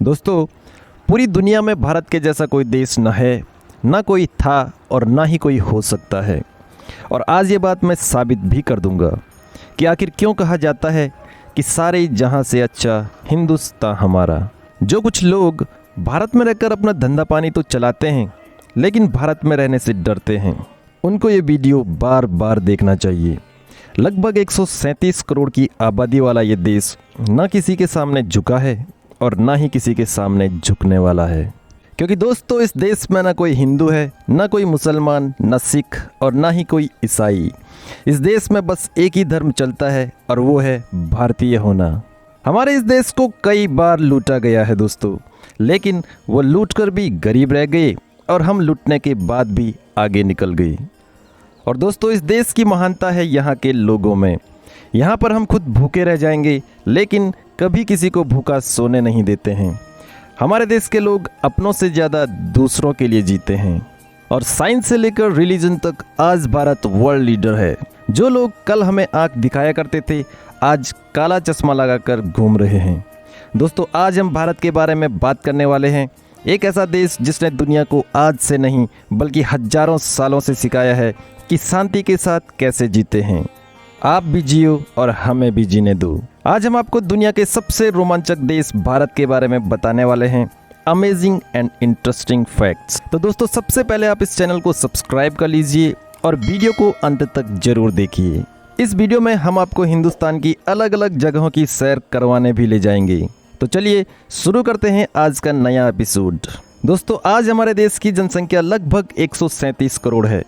दोस्तों, पूरी दुनिया में भारत के जैसा कोई देश न है, ना कोई था और ना ही कोई हो सकता है। और आज ये बात मैं साबित भी कर दूंगा कि आखिर क्यों कहा जाता है कि सारे जहां से अच्छा हिंदुस्तान हमारा। जो कुछ लोग भारत में रहकर अपना धंधा पानी तो चलाते हैं, लेकिन भारत में रहने से डरते हैं, उनको ये वीडियो बार बार देखना चाहिए। लगभग 137 करोड़ की आबादी वाला ये देश ना किसी के सामने झुका है और ना ही किसी के सामने झुकने वाला है। क्योंकि दोस्तों, इस देश में ना कोई हिंदू है, ना कोई मुसलमान, ना सिख और ना ही कोई ईसाई। इस देश में बस एक ही धर्म चलता है और वो है भारतीय होना। हमारे इस देश को कई बार लूटा गया है दोस्तों, लेकिन वो लूट कर भी गरीब रह गए और हम लूटने के बाद भी आगे निकल गए। और दोस्तों, इस देश की महानता है यहाँ के लोगों में। यहाँ पर हम खुद भूखे रह जाएंगे, लेकिन कभी किसी को भूखा सोने नहीं देते हैं। हमारे देश के लोग अपनों से ज़्यादा दूसरों के लिए जीते हैं। और साइंस से लेकर रिलीजन तक आज भारत वर्ल्ड लीडर है। जो लोग कल हमें आंख दिखाया करते थे, आज काला चश्मा लगाकर घूम रहे हैं। दोस्तों, आज हम भारत के बारे में बात करने वाले हैं। एक ऐसा देश जिसने दुनिया को आज से नहीं बल्कि हजारों सालों से सिखाया है कि शांति के साथ कैसे जीते हैं। आप भी जियो और हमें भी जीने दो। आज हम आपको दुनिया के सबसे रोमांचक देश भारत के बारे में बताने वाले हैं। Amazing and interesting facts. तो दोस्तों, सबसे पहले आप इस चैनल को सब्सक्राइब कर लीजिए और वीडियो को अंत तक जरूर देखिए। इस वीडियो में हम आपको हिंदुस्तान की अलग अलग जगहों की सैर करवाने भी ले जाएंगे। तो चलिए शुरू करते हैं आज का नया एपिसोड। दोस्तों, आज हमारे देश की जनसंख्या लगभग 137 करोड़ है।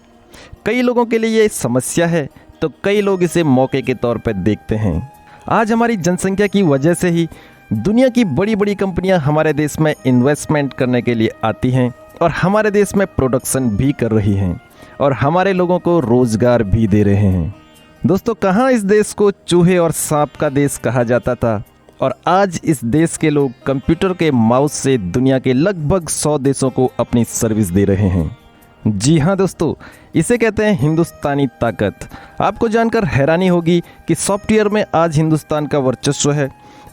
कई लोगों के लिए ये समस्या है, तो कई लोग इसे मौके के तौर पर देखते हैं। आज हमारी जनसंख्या की वजह से ही दुनिया की बड़ी बड़ी कंपनियां हमारे देश में इन्वेस्टमेंट करने के लिए आती हैं और हमारे देश में प्रोडक्शन भी कर रही हैं और हमारे लोगों को रोजगार भी दे रहे हैं। दोस्तों, कहाँ इस देश को चूहे और सांप का देश कहा जाता था, और आज इस देश के लोग कंप्यूटर के माउस से दुनिया के लगभग 100 देशों को अपनी सर्विस दे रहे हैं। जी हाँ दोस्तों, इसे कहते हैं हिंदुस्तानी ताकत। आपको जानकर हैरानी होगी कि सॉफ्टवेयर में आज हिंदुस्तान का वर्चस्व है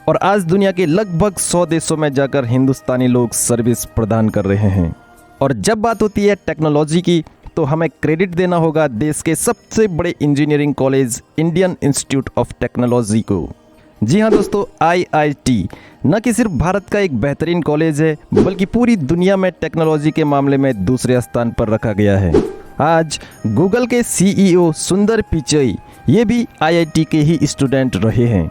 और आज दुनिया के लगभग 100 देशों में जाकर हिंदुस्तानी लोग सर्विस प्रदान कर रहे हैं। और जब बात होती है टेक्नोलॉजी की, तो हमें क्रेडिट देना होगा देश के सबसे बड़े engineering college Indian institute of technology को। जी हाँ दोस्तों, IIT न कि सिर्फ भारत का एक बेहतरीन कॉलेज है, बल्कि पूरी दुनिया में टेक्नोलॉजी के मामले में दूसरे स्थान पर रखा गया है। आज गूगल के CEO सुंदर पिचई ये भी IIT के ही स्टूडेंट रहे हैं।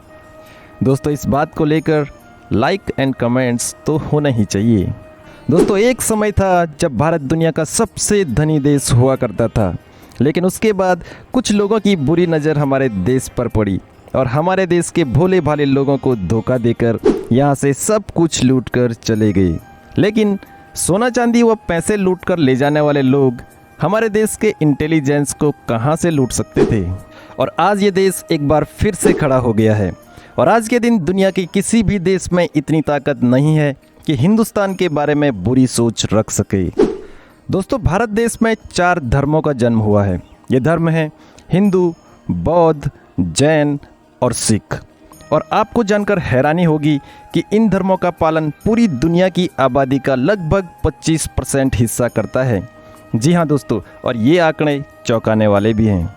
दोस्तों, इस बात को लेकर लाइक एंड कमेंट्स तो होना ही चाहिए। दोस्तों, एक समय था जब भारत दुनिया का सबसे धनी देश हुआ करता था, लेकिन उसके बाद कुछ लोगों की बुरी नज़र हमारे देश पर पड़ी और हमारे देश के भोले भाले लोगों को धोखा देकर यहाँ से सब कुछ लूट कर चले गए। लेकिन सोना चांदी व पैसे लूट कर ले जाने वाले लोग हमारे देश के इंटेलिजेंस को कहाँ से लूट सकते थे। और आज ये देश एक बार फिर से खड़ा हो गया है और आज के दिन दुनिया के किसी भी देश में इतनी ताकत नहीं है कि हिंदुस्तान के बारे में बुरी सोच रख सके। दोस्तों, भारत देश में 4 धर्मों का जन्म हुआ है। ये धर्म है हिंदू, बौद्ध, जैन और सिख। और आपको जानकर हैरानी होगी कि इन धर्मों का पालन पूरी दुनिया की आबादी का लगभग 25% हिस्सा करता है। जी हाँ दोस्तों, और ये आंकड़े चौंकाने वाले भी हैं।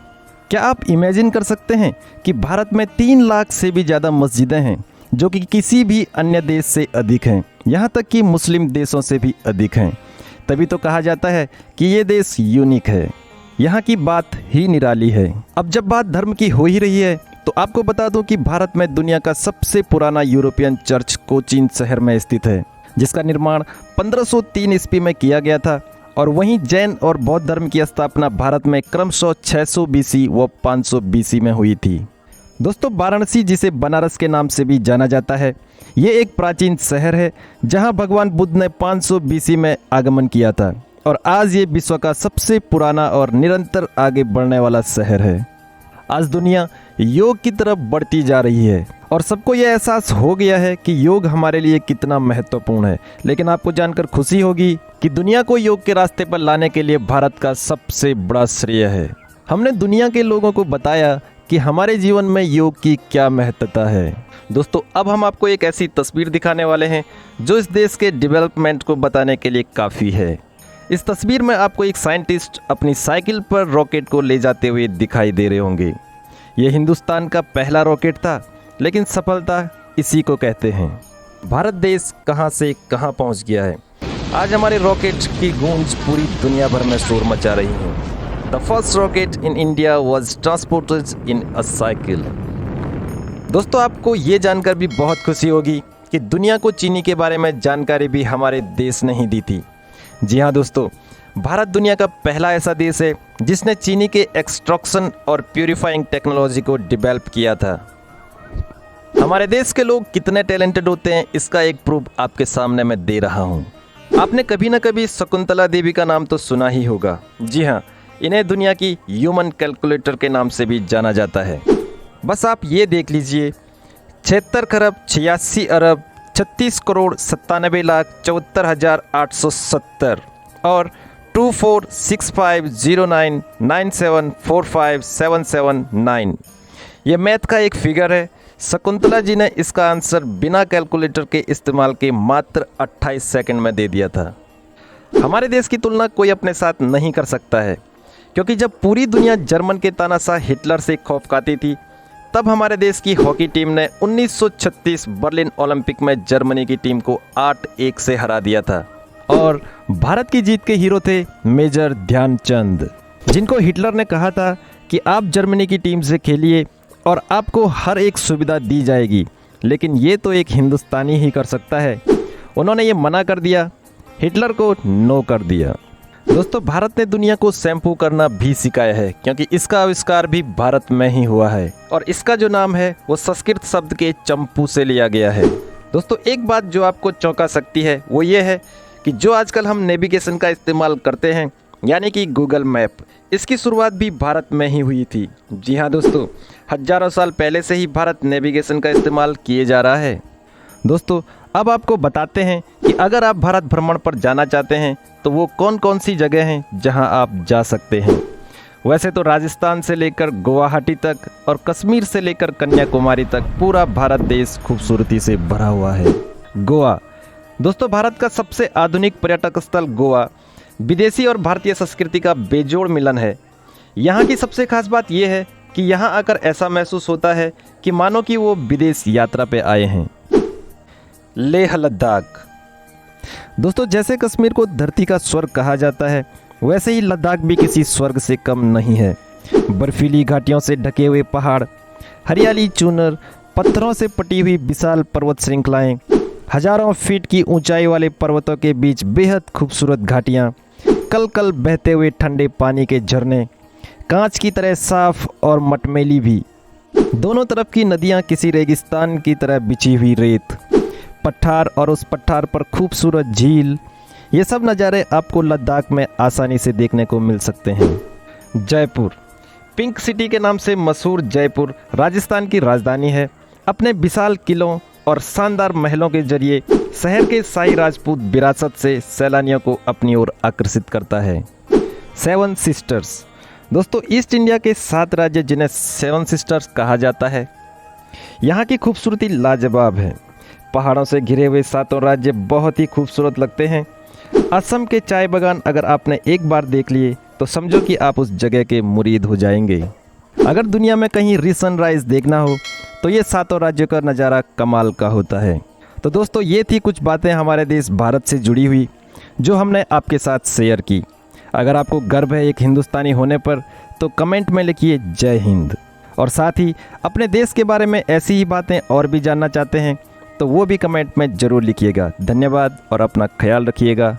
क्या आप इमेजिन कर सकते हैं कि भारत में 3 लाख से भी ज़्यादा मस्जिदें हैं, जो कि किसी भी अन्य देश से अधिक हैं, यहाँ तक कि मुस्लिम देशों से भी अधिक हैं। तभी तो कहा जाता है कि ये देश यूनिक है। यहाँ की बात ही निराली है। अब जब बात धर्म की हो ही रही है, तो आपको बता दूं कि भारत में दुनिया का सबसे पुराना यूरोपियन चर्च कोचीन शहर में स्थित है, जिसका निर्माण 1503 ईस्वी में किया गया था। और वहीं जैन और बौद्ध धर्म की स्थापना भारत में क्रमशः 600 BC व 500 BC में हुई थी। दोस्तों, वाराणसी, जिसे बनारस के नाम से भी जाना जाता है, ये एक प्राचीन शहर है जहां भगवान बुद्ध ने 500 BC में आगमन किया था और आज ये विश्व का सबसे पुराना और निरंतर आगे बढ़ने वाला शहर है। आज दुनिया योग की तरफ बढ़ती जा रही है और सबको यह एहसास हो गया है कि योग हमारे लिए कितना महत्वपूर्ण है। लेकिन आपको जानकर खुशी होगी कि दुनिया को योग के रास्ते पर लाने के लिए भारत का सबसे बड़ा श्रेय है। हमने दुनिया के लोगों को बताया कि कि हमारे जीवन में योग की क्या महत्वता है। दोस्तों अब हम आपको एक ऐसी तस्वीर दिखाने वाले हैं जो इस देश के डेवलपमेंट को बताने के लिए काफ़ी है। इस तस्वीर में आपको एक साइंटिस्ट अपनी साइकिल पर रॉकेट को ले जाते हुए दिखाई दे रहे होंगे। ये हिंदुस्तान का पहला रॉकेट था, लेकिन सफलता इसी को कहते हैं। भारत देश कहां से कहां पहुंच गया है। आज हमारे रॉकेट की गूंज पूरी दुनिया भर में शोर मचा रही है। The first rocket in India was transported in a cycle. दोस्तों आपको ये जानकर भी बहुत खुशी होगी कि दुनिया को चीनी के बारे में जानकारी भी हमारे देश ने ही दी थी। जी हाँ दोस्तों, भारत दुनिया का पहला ऐसा देश है जिसने चीनी के एक्सट्रैक्शन और प्यूरिफाइंग टेक्नोलॉजी को डेवलप किया था। हमारे देश के लोग कितने टैलेंटेड होते हैं, इसका एक प्रूफ आपके सामने मैं दे रहा हूँ। आपने कभी ना कभी शकुंतला देवी का नाम तो सुना ही होगा। जी हाँ, इन्हें दुनिया की ह्यूमन कैलकुलेटर के नाम से भी जाना जाता है। बस आप ये देख लीजिए, 76 खरब 86 अरब 36 करोड़ 97 लाख 74,870 और 24650997457779 ये मैथ का एक फिगर है। शकुंतला जी ने इसका आंसर बिना कैलकुलेटर के इस्तेमाल के मात्र 28 सेकंड में दे दिया था। हमारे देश की तुलना कोई अपने साथ नहीं कर सकता है, क्योंकि जब पूरी दुनिया जर्मन के तानाशाह हिटलर से खौफ खाती थी, तब हमारे देश की हॉकी टीम ने 1936 बर्लिन ओलंपिक में जर्मनी की टीम को 8-1 से हरा दिया था। और भारत की जीत के हीरो थे मेजर ध्यानचंद, जिनको हिटलर ने कहा था कि आप जर्मनी की टीम से खेलिए और आपको हर एक सुविधा दी जाएगी, लेकिन ये तो एक हिंदुस्तानी ही कर सकता है। उन्होंने ये मना कर दिया, हिटलर को नो कर दिया। दोस्तों भारत ने दुनिया को शैम्पू करना भी सिखाया है, क्योंकि इसका आविष्कार भी भारत में ही हुआ है और इसका जो नाम है वो संस्कृत शब्द के चंपू से लिया गया है। दोस्तों एक बात जो आपको चौंका सकती है वो ये है कि जो आजकल हम नेविगेशन का इस्तेमाल करते हैं, यानी कि गूगल मैप, इसकी शुरुआत भी भारत में ही हुई थी। जी हाँ दोस्तों, हजारों साल पहले से ही भारत नेविगेशन का इस्तेमाल किए जा रहा है। दोस्तों अब आपको बताते हैं कि अगर आप भारत भ्रमण पर जाना चाहते हैं तो वो कौन कौन सी जगह हैं जहां आप जा सकते हैं। वैसे तो राजस्थान से लेकर गुवाहाटी तक और कश्मीर से लेकर कन्याकुमारी तक पूरा भारत देश खूबसूरती से भरा हुआ है। गोवा, दोस्तों भारत का सबसे आधुनिक पर्यटक स्थल गोवा विदेशी और भारतीय संस्कृति का बेजोड़ मिलन है। यहाँ की सबसे खास बात यह है कि यहाँ आकर ऐसा महसूस होता है कि मानो कि वो विदेश यात्रा पे आए हैं। लेह लद्दाख, दोस्तों जैसे कश्मीर को धरती का स्वर्ग कहा जाता है, वैसे ही लद्दाख भी किसी स्वर्ग से कम नहीं है। बर्फीली घाटियों से ढके हुए पहाड़, हरियाली चूनर, पत्थरों से पटी हुई विशाल पर्वत श्रृंखलाएं, हजारों फीट की ऊंचाई वाले पर्वतों के बीच बेहद खूबसूरत घाटियां, कल कल बहते हुए ठंडे पानी के झरने, कांच की तरह साफ और मटमैली भी, दोनों तरफ की नदियां किसी रेगिस्तान की तरह बिछी हुई रेत, पठार और उस पठार पर खूबसूरत झील, ये सब नज़ारे आपको लद्दाख में आसानी से देखने को मिल सकते हैं। जयपुर, पिंक सिटी के नाम से मशहूर जयपुर राजस्थान की राजधानी है। अपने विशाल किलों और शानदार महलों के जरिए शहर के शाही राजपूत विरासत से सैलानियों को अपनी ओर आकर्षित करता है। 7 सिस्टर्स, दोस्तों ईस्ट इंडिया के 7 राज्य जिन्हें 7 सिस्टर्स कहा जाता है, यहाँ की खूबसूरती लाजवाब है। पहाड़ों से घिरे हुए 7 राज्य बहुत ही खूबसूरत लगते हैं। असम के चाय बागान अगर आपने एक बार देख लिए तो समझो कि आप उस जगह के मुरीद हो जाएंगे। अगर दुनिया में कहीं सनराइज देखना हो तो ये 7 राज्यों का नज़ारा कमाल का होता है। तो दोस्तों ये थी कुछ बातें हमारे देश भारत से जुड़ी हुई जो हमने आपके साथ शेयर की। अगर आपको गर्व है एक हिंदुस्तानी होने पर तो कमेंट में लिखिए जय हिंद, और साथ ही अपने देश के बारे में ऐसी ही बातें और भी जानना चाहते हैं तो वो भी कमेंट में ज़रूर लिखिएगा। धन्यवाद और अपना ख्याल रखिएगा।